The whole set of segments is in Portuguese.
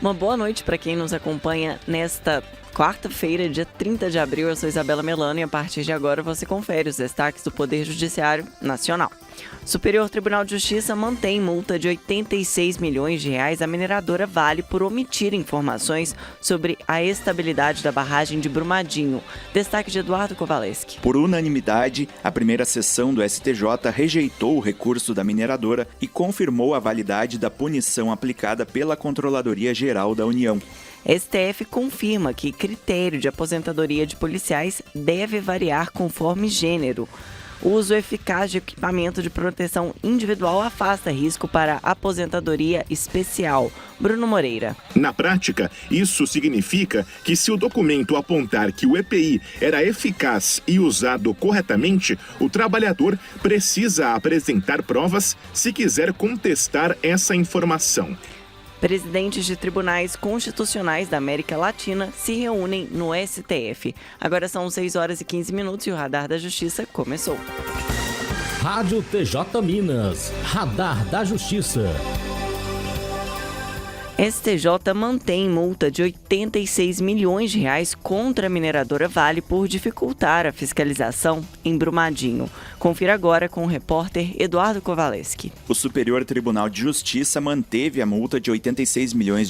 Uma boa noite para quem nos acompanha nesta quarta-feira, dia 30 de abril. Eu sou Isabela Melano e a partir de agora você confere os destaques do Poder Judiciário Nacional. Superior Tribunal de Justiça mantém multa de R$86 milhões à mineradora Vale por omitir informações sobre a estabilidade da barragem de Brumadinho. Destaque de Eduardo Kovaleski. Por unanimidade, a primeira sessão do STJ rejeitou o recurso da mineradora e confirmou a validade da punição aplicada pela Controladoria Geral da União. STF confirma que critério de aposentadoria de policiais deve variar conforme gênero. O uso eficaz de equipamento de proteção individual afasta risco para aposentadoria especial. Bruno Moreira. Na prática, isso significa que se o documento apontar que o EPI era eficaz e usado corretamente, o trabalhador precisa apresentar provas se quiser contestar essa informação. Presidentes de tribunais constitucionais da América Latina se reúnem no STF. Agora são 6 horas e 15 minutos e o Radar da Justiça começou. Rádio TJ Minas, Radar da Justiça. STJ mantém multa de R$86 milhões contra a mineradora Vale por dificultar a fiscalização em Brumadinho. Confira agora com o repórter Eduardo Kovaleski. O Superior Tribunal de Justiça manteve a multa de R$86 milhões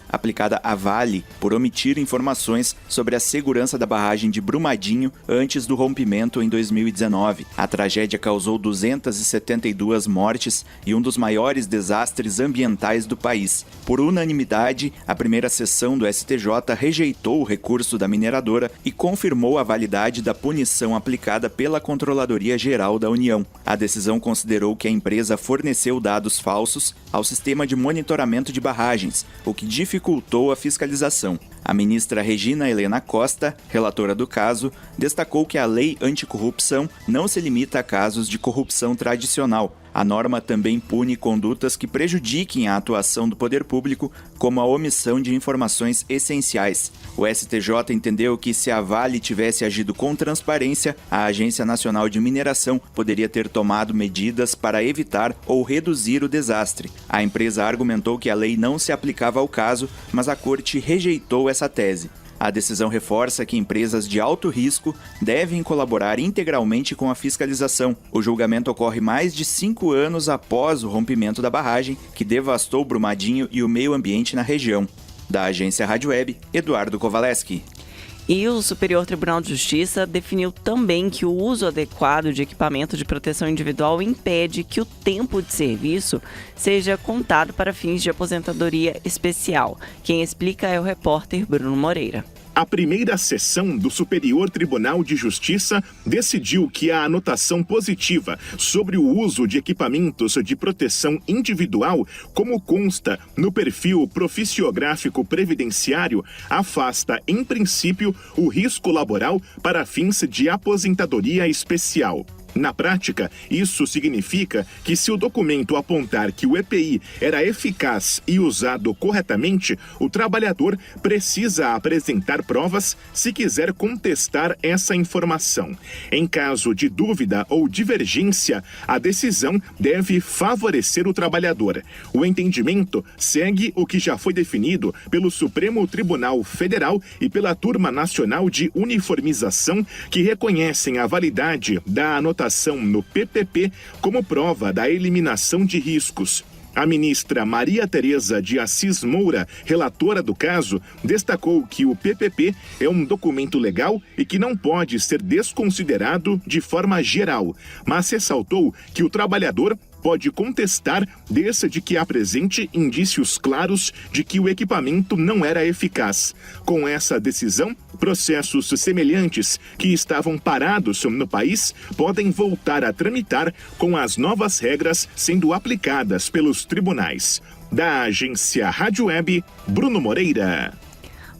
aplicada à Vale por omitir informações sobre a segurança da barragem de Brumadinho antes do rompimento em 2019. A tragédia causou 272 mortes e um dos maiores desastres ambientais do país. Por unanimidade, a primeira sessão do STJ rejeitou o recurso da mineradora e confirmou a validade da punição aplicada pela Controladoria Geral da União. A decisão considerou que a empresa forneceu dados falsos ao sistema de monitoramento de barragens, o que dificultou a fiscalização. A ministra Regina Helena Costa, relatora do caso, destacou que a lei anticorrupção não se limita a casos de corrupção tradicional. A norma também pune condutas que prejudiquem a atuação do poder público, como a omissão de informações essenciais. O STJ entendeu que se a Vale tivesse agido com transparência, a Agência Nacional de Mineração poderia ter tomado medidas para evitar ou reduzir o desastre. A empresa argumentou que a lei não se aplicava ao caso, mas a Corte rejeitou essa tese. A decisão reforça que empresas de alto risco devem colaborar integralmente com a fiscalização. O julgamento ocorre mais de 5 anos após o rompimento da barragem, que devastou Brumadinho e o meio ambiente na região. Da agência Rádio Web, Eduardo Kovaleski. E o Superior Tribunal de Justiça definiu também que o uso adequado de equipamento de proteção individual impede que o tempo de serviço seja contado para fins de aposentadoria especial. Quem explica é o repórter Bruno Moreira. A primeira sessão do Superior Tribunal de Justiça decidiu que a anotação positiva sobre o uso de equipamentos de proteção individual, como consta no perfil proficiográfico previdenciário, afasta, em princípio, o risco laboral para fins de aposentadoria especial. Na prática, isso significa que se o documento apontar que o EPI era eficaz e usado corretamente, o trabalhador precisa apresentar provas se quiser contestar essa informação. Em caso de dúvida ou divergência, a decisão deve favorecer o trabalhador. O entendimento segue o que já foi definido pelo Supremo Tribunal Federal e pela Turma Nacional de Uniformização, que reconhecem a validade da anotação no PPP como prova da eliminação de riscos. A ministra Maria Tereza de Assis Moura, relatora do caso, destacou que o PPP é um documento legal e que não pode ser desconsiderado de forma geral, mas ressaltou que o trabalhador pode contestar desde que apresente indícios claros de que o equipamento não era eficaz. Com essa decisão, processos semelhantes que estavam parados no país podem voltar a tramitar com as novas regras sendo aplicadas pelos tribunais. Da agência Rádio Web, Bruno Moreira.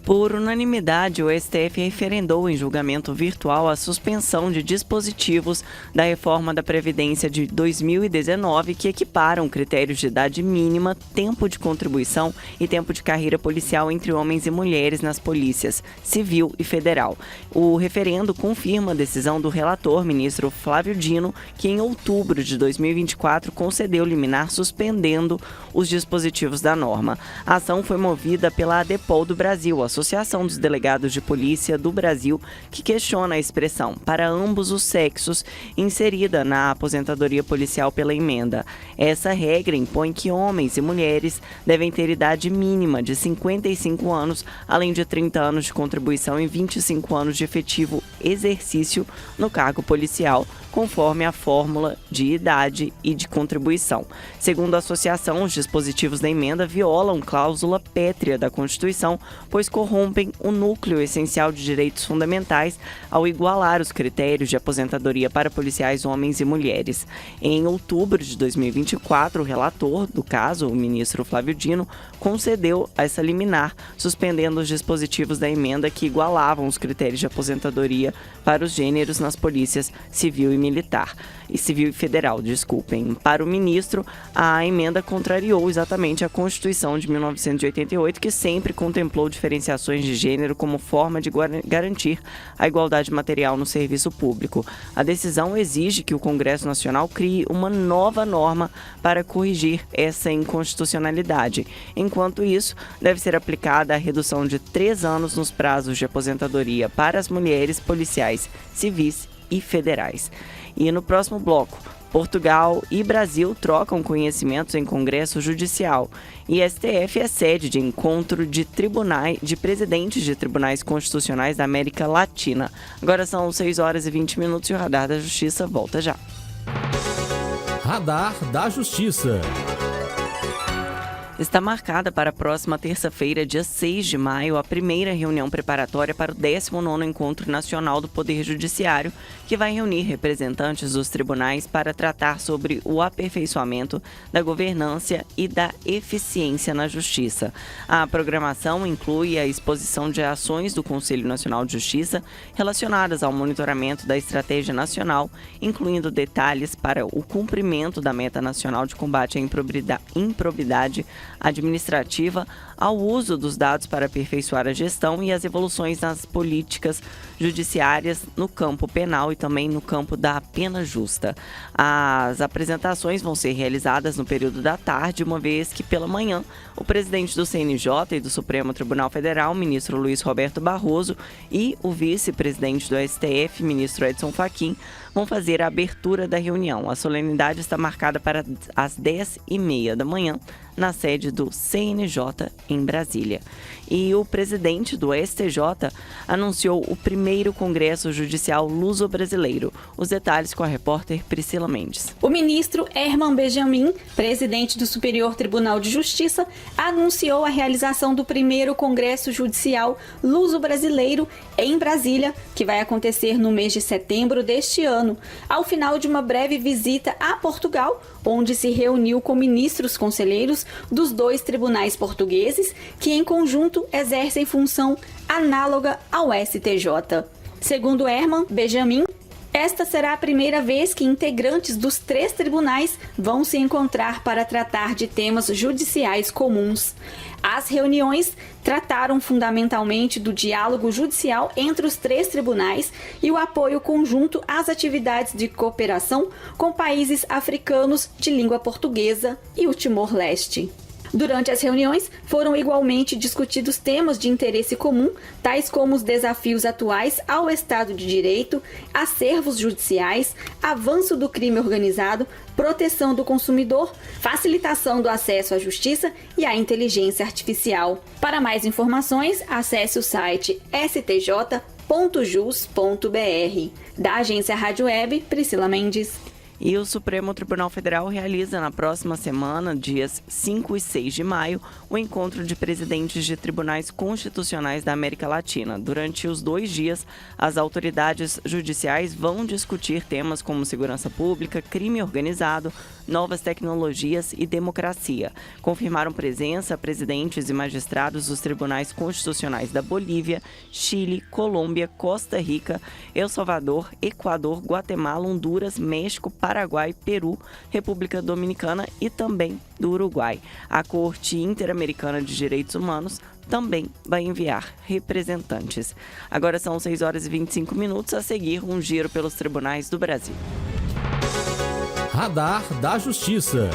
Por unanimidade, o STF referendou em julgamento virtual a suspensão de dispositivos da reforma da Previdência de 2019 que equiparam critérios de idade mínima, tempo de contribuição e tempo de carreira policial entre homens e mulheres nas polícias civil e federal. O referendo confirma a decisão do relator, ministro Flávio Dino, que em outubro de 2024 concedeu liminar suspendendo os dispositivos da norma. A ação foi movida pela ADEPOL do Brasil, Associação dos Delegados de Polícia do Brasil, que questiona a expressão "para ambos os sexos" inserida na aposentadoria policial pela emenda. Essa regra impõe que homens e mulheres devem ter idade mínima de 55 anos, além de 30 anos de contribuição e 25 anos de efetivo exercício no cargo policial, conforme a fórmula de idade e de contribuição. Segundo a associação, os dispositivos da emenda violam cláusula pétrea da Constituição, pois corrompem o núcleo essencial de direitos fundamentais ao igualar os critérios de aposentadoria para policiais homens e mulheres. Em outubro de 2024, o relator do caso, o ministro Flávio Dino, concedeu essa liminar, suspendendo os dispositivos da emenda que igualavam os critérios de aposentadoria para os gêneros nas polícias civil e federal. Para o ministro, a emenda contrariou exatamente a Constituição de 1988, que sempre contemplou diferenciações de gênero como forma de garantir a igualdade material no serviço público. A decisão exige que o Congresso Nacional crie uma nova norma para corrigir essa inconstitucionalidade. Enquanto isso, deve ser aplicada a redução de 3 anos nos prazos de aposentadoria para as mulheres policiais civis e federais. E no próximo bloco, Portugal e Brasil trocam conhecimentos em Congresso Judicial e STF é sede de encontro de presidentes de tribunais constitucionais da América Latina. Agora são 6 horas e 20 minutos e o Radar da Justiça volta já. Radar da Justiça. Está marcada para a próxima terça-feira, dia 6 de maio, a primeira reunião preparatória para o 19º Encontro Nacional do Poder Judiciário, que vai reunir representantes dos tribunais para tratar sobre o aperfeiçoamento da governança e da eficiência na Justiça. A programação inclui a exposição de ações do Conselho Nacional de Justiça relacionadas ao monitoramento da Estratégia Nacional, incluindo detalhes para o cumprimento da Meta Nacional de Combate à Improbidade administrativa, ao uso dos dados para aperfeiçoar a gestão e as evoluções nas políticas judiciárias no campo penal e também no campo da pena justa. As apresentações vão ser realizadas no período da tarde, uma vez que pela manhã o presidente do CNJ e do Supremo Tribunal Federal, ministro Luiz Roberto Barroso, e o vice-presidente do STF, ministro Edson Fachin, vão fazer a abertura da reunião. A solenidade está marcada para as 10h30 da manhã, na sede do CNJ em Brasília. E o presidente do STJ anunciou o primeiro Congresso Judicial Luso-Brasileiro. Os detalhes com a repórter Priscila Mendes. O ministro Herman Benjamin, presidente do Superior Tribunal de Justiça, anunciou a realização do primeiro Congresso Judicial Luso-Brasileiro em Brasília, que vai acontecer no mês de setembro deste ano, ao final de uma breve visita a Portugal, onde se reuniu com ministros conselheiros dos 2 tribunais portugueses, que em conjunto exercem função análoga ao STJ. Segundo Herman Benjamin, esta será a primeira vez que integrantes dos 3 tribunais vão se encontrar para tratar de temas judiciais comuns. As reuniões trataram fundamentalmente do diálogo judicial entre os 3 tribunais e o apoio conjunto às atividades de cooperação com países africanos de língua portuguesa e o Timor-Leste. Durante as reuniões, foram igualmente discutidos temas de interesse comum, tais como os desafios atuais ao Estado de Direito, acervos judiciais, avanço do crime organizado, proteção do consumidor, facilitação do acesso à justiça e à inteligência artificial. Para mais informações, acesse o site stj.jus.br. Da agência Rádio Web, Priscila Mendes. E o Supremo Tribunal Federal realiza na próxima semana, dias 5 e 6 de maio, o encontro de presidentes de tribunais constitucionais da América Latina. Durante os 2 dias, as autoridades judiciais vão discutir temas como segurança pública, crime organizado, novas tecnologias e democracia. Confirmaram presença presidentes e magistrados dos tribunais constitucionais da Bolívia, Chile, Colômbia, Costa Rica, El Salvador, Equador, Guatemala, Honduras, México, Paraguai, Peru, República Dominicana e também do Uruguai. A Corte Interamericana de Direitos Humanos também vai enviar representantes. Agora são 6 horas e 25 minutos, a seguir um giro pelos tribunais do Brasil. Radar da Justiça.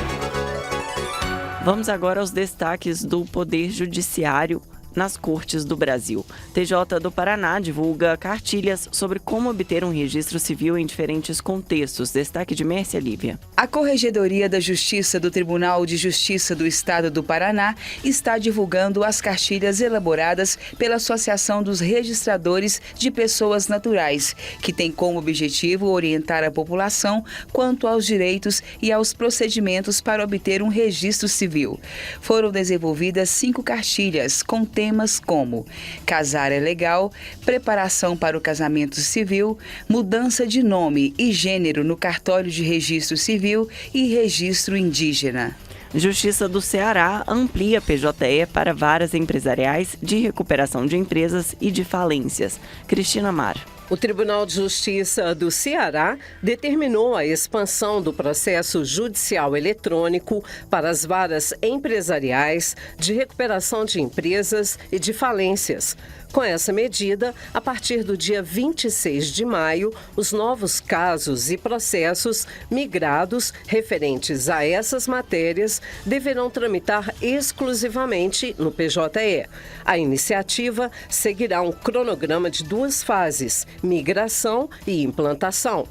Vamos agora aos destaques do Poder Judiciário nas cortes do Brasil. TJ do Paraná divulga cartilhas sobre como obter um registro civil em diferentes contextos. Destaque de Mércia Lívia. A Corregedoria da Justiça do Tribunal de Justiça do Estado do Paraná está divulgando as cartilhas elaboradas pela Associação dos Registradores de Pessoas Naturais, que tem como objetivo orientar a população quanto aos direitos e aos procedimentos para obter um registro civil. Foram desenvolvidas 5 cartilhas com temas como casar é legal, preparação para o casamento civil, mudança de nome e gênero no cartório de registro civil e registro indígena. Justiça do Ceará amplia PJE para varas empresariais de recuperação de empresas e de falências. Cristina Mar. O Tribunal de Justiça do Ceará determinou a expansão do processo judicial eletrônico para as varas empresariais de recuperação de empresas e de falências. Com essa medida, a partir do dia 26 de maio, os novos casos e processos migrados referentes a essas matérias deverão tramitar exclusivamente no PJE. A iniciativa seguirá um cronograma de 2 fases: migração e implantação.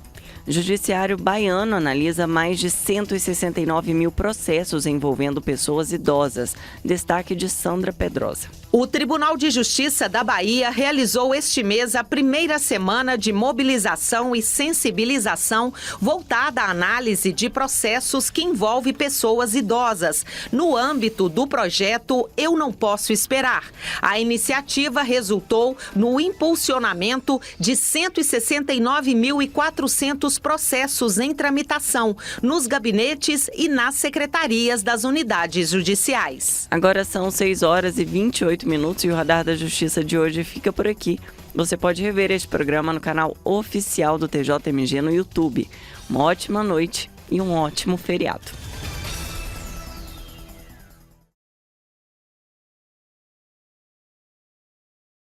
Judiciário baiano analisa mais de 169 mil processos envolvendo pessoas idosas. Destaque de Sandra Pedrosa. O Tribunal de Justiça da Bahia realizou este mês a primeira semana de mobilização e sensibilização voltada à análise de processos que envolvem pessoas idosas, no âmbito do projeto Eu Não Posso Esperar. A iniciativa resultou no impulsionamento de 169.400 processos em tramitação nos gabinetes e nas secretarias das unidades judiciais. Agora são 6 horas e 28 minutos e o Radar da Justiça de hoje fica por aqui. Você pode rever este programa no canal oficial do TJMG no YouTube. Uma ótima noite e um ótimo feriado.